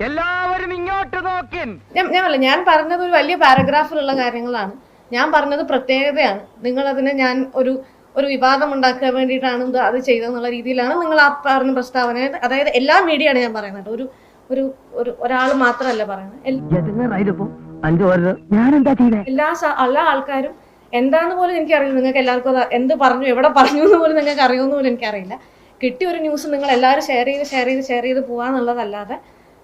എല്ലാവരും ഇങ്ങോട്ട് നോക്കിൻ. ഞാൻ പറഞ്ഞത് ഒരു വലിയ പാരഗ്രാഫിലുള്ള കാര്യങ്ങളാണ്. ഞാൻ പറഞ്ഞത് പ്രത്യേകതയാണ്. നിങ്ങൾ അതിനെ ഞാൻ ഒരു വിവാദം ഉണ്ടാക്കാൻ വേണ്ടിയിട്ടാണ് അത് ചെയ്തതെന്നുള്ള രീതിയിലാണ് നിങ്ങൾ ആ പറഞ്ഞ പ്രസ്താവന. അതായത് എല്ലാ മീഡിയയാണ് ഞാൻ പറയുന്നത്, ഒരാൾ മാത്രമല്ല പറയുന്നത്. എല്ലാ ആൾക്കാരും എന്താന്ന് പോലും എനിക്കറിയില്ല. നിങ്ങൾക്ക് എല്ലാവർക്കും എന്ത് പറഞ്ഞു, എവിടെ പറഞ്ഞു എന്ന് പോലും നിങ്ങൾക്ക് അറിയുമെന്ന് പോലും എനിക്കറിയില്ല. കിട്ടിയ ഒരു ന്യൂസ് നിങ്ങൾ എല്ലാവരും ഷെയർ ചെയ്ത് പോകാന്നുള്ളതല്ലാതെ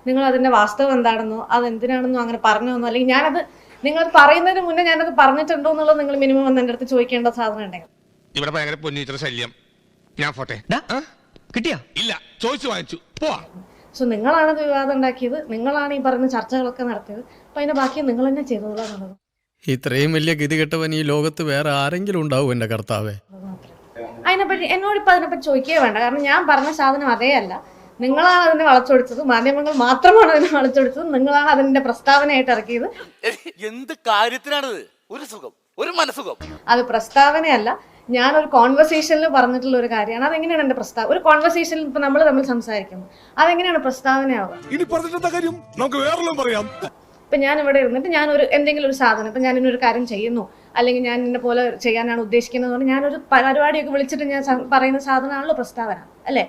നിങ്ങൾ അതിന്റെ വാസ്തവം എന്താണെന്നോ അതെന്തിനാണെന്നോ അങ്ങനെ പറഞ്ഞോന്നോ, അല്ലെങ്കിൽ ഞാനത് നിങ്ങളത് പറയുന്നതിന് മുന്നേ ഞാനത് പറഞ്ഞിട്ടുണ്ടോ എന്നുള്ളത് നിങ്ങൾ മിനിമം വന്ന് എൻ്റെ അടുത്ത് ചോദിക്കേണ്ട സാധനം ഉണ്ടെങ്കിൽ. ഇവിടെ ഭയങ്കര പൊന്നിച്ചിര ശല്യം. ഞാൻ പോട്ടെ. കിട്ടിയാ? ഇല്ല, ചോദിച്ചു വാങ്ങിച്ചു പോവാ. സോ നിങ്ങളാണത് വിവാദം ഉണ്ടാക്കിയത്, നിങ്ങളാണ് ഈ പറഞ്ഞ ചർച്ചകളൊക്കെ നടത്തിയത്. അപ്പൊ അതിന്റെ ബാക്കി നിങ്ങൾ തന്നെ ചെയ്തോളാം എന്നുള്ളത്. ഇത്രയും വലിയ ഗതികെട്ടവൻ ഈ ലോകത്ത് വേറെ ആരെങ്കിലും ഉണ്ടാവും എന്റെ കർത്താവേ? അതിനെപ്പറ്റി എന്നോടിപ്പോൾ അതിനെപ്പറ്റി ചോദിക്കുകയേ വേണ്ട. കാരണം ഞാൻ പറഞ്ഞ സാധനം അതേ അല്ല. നിങ്ങളാണ് അതിനെ വളച്ചൊടിച്ചത്, മാധ്യമങ്ങൾ മാത്രമാണ് അതിനെ വളച്ചൊടിച്ചത്. നിങ്ങളാണ് അതിന്റെ പ്രസ്താവനയായിട്ട് ഇറക്കിയത്. എന്ത് കാര്യത്തിനാണത്? ഒരു സുഖം, ഒരു മനസുഖം. അത് പ്രസ്താവനയല്ല, ഞാനൊരു കോൺവെർസേഷനിൽ പറഞ്ഞിട്ടുള്ള ഒരു കാര്യമാണ്. അതെങ്ങനെയാണ് എന്റെ പ്രസ്താവന? ഒരു കോൺവെർസേഷനിൽ ഇപ്പൊ നമ്മൾ തമ്മിൽ സംസാരിക്കുന്നു, അതെങ്ങനെയാണ് പ്രസ്താവനയാവുക? ഇപ്പൊ ഞാൻ ഇവിടെ ഇരുന്നിട്ട് എന്തെങ്കിലും ഒരു സാധനം, ഇപ്പൊ ഞാൻ ഇന്നൊരു കാര്യം ചെയ്യുന്നു, അല്ലെങ്കിൽ ഞാൻ ഇന്ന പോലെ ചെയ്യാനാണ് ഉദ്ദേശിക്കുന്നത്, ഞാനൊരു പരിപാടിയൊക്കെ വിളിച്ചിട്ട് ഞാൻ പറയുന്ന സാധനമാണല്ലോ പ്രസ്താവന, അല്ലേ?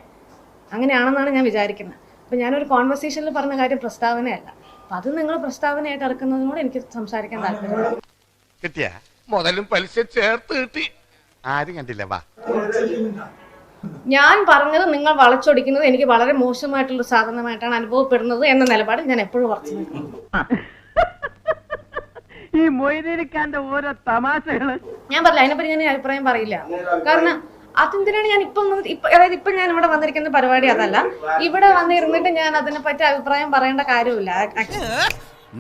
അങ്ങനെയാണെന്നാണ് ഞാൻ വിചാരിക്കുന്നത്. അപ്പൊ ഞാനൊരു കോൺവെർസേഷനിൽ പറഞ്ഞ കാര്യം പ്രസ്താവനയല്ല. അപ്പൊ അത് നിങ്ങൾ പ്രസ്താവനയായിട്ട് ഇറക്കുന്നതിനോട് എനിക്ക് സംസാരിക്കാൻ താല്പര്യം. കിട്ടിയ മുതലും പലിശ ചേർത്ത് കിട്ടി. ആരും കണ്ടില്ല. വാ, ഞാൻ പറഞ്ഞത് നിങ്ങൾ വളച്ചൊടിക്കുന്നത് എനിക്ക് വളരെ മോശമായിട്ടുള്ള സാധനമായിട്ടാണ് അനുഭവപ്പെടുന്നത് എന്ന നിലപാട് ഞാൻ എപ്പോഴും ഉറച്ചു നിൽക്കുന്നു. ഈ മൊയ്തീനിക്കാന്റെ ഓരോ തമാശകള് ഞാൻ പറഞ്ഞില്ല, അതിനെപ്പറ്റി ഞാൻ അഭിപ്രായം പറയില്ല. കാരണം അതെന്തിനാണ് ഞാൻ അതായത് ഇപ്പൊ ഞാൻ ഇവിടെ വന്നിരിക്കുന്ന പരിപാടി അതല്ല. ഇവിടെ വന്നിരുന്നിട്ട് ഞാൻ അതിനെ പറ്റി അഭിപ്രായം പറയേണ്ട കാര്യമില്ല.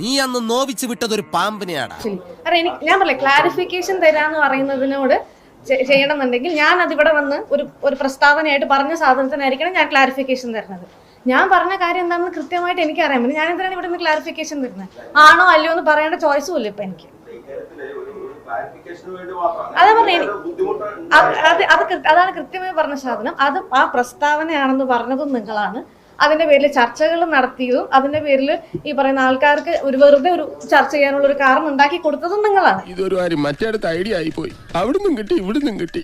നീ അന്ന് നോവിച്ചു വിട്ടതൊരു പാമ്പിനെയാണ്. ഞാൻ പറഞ്ഞില്ല, ക്ലാരിഫിക്കേഷൻ തരാന്ന് പറയുന്നതിനോട് ചെയ്യണമെന്നുണ്ടെങ്കിൽ ഞാൻ അതിവിടെ വന്ന് ഒരു പ്രസ്താവനയായിട്ട് പറഞ്ഞ സാധനത്തിനായിരിക്കണം ഞാൻ ക്ലാരിഫിക്കേഷൻ തരുന്നത്. ഞാൻ പറഞ്ഞ കാര്യം എന്താണെന്ന് കൃത്യമായിട്ട് എനിക്കറിയാം. പിന്നെ ഞാൻ എന്തിനാണ് ഇവിടെ നിന്ന് ക്ലാരിഫിക്കേഷൻ തരുന്നത്? ആണോ അല്ലയോ എന്ന് പറയേണ്ട ചോയ്സും ഇല്ല ഇപ്പൊ എനിക്ക്. അതാ പറഞ്ഞ അതാണ് കൃത്യമായി പറഞ്ഞ സാധനം. അത് ആ പ്രസ്താവനയാണെന്ന് പറഞ്ഞതും നിങ്ങളാണ്. അതിന്റെ പേരിൽ ചർച്ചകൾ നടത്തിയതും അതിന്റെ പേരിൽ ഈ പറയുന്ന ആൾക്കാർക്ക് വെറുതെ ഒരു ചർച്ച ചെയ്യാനുള്ള ഒരു കാരണം ഉണ്ടാക്കി കൊടുത്തതും നിങ്ങളാണ്. ഇതൊരു കാര്യം മറ്റേടത്ത് ഐഡിയ ആയി പോയി. അവിടുന്നും കിട്ടി ഇവിടുന്നും കിട്ടി.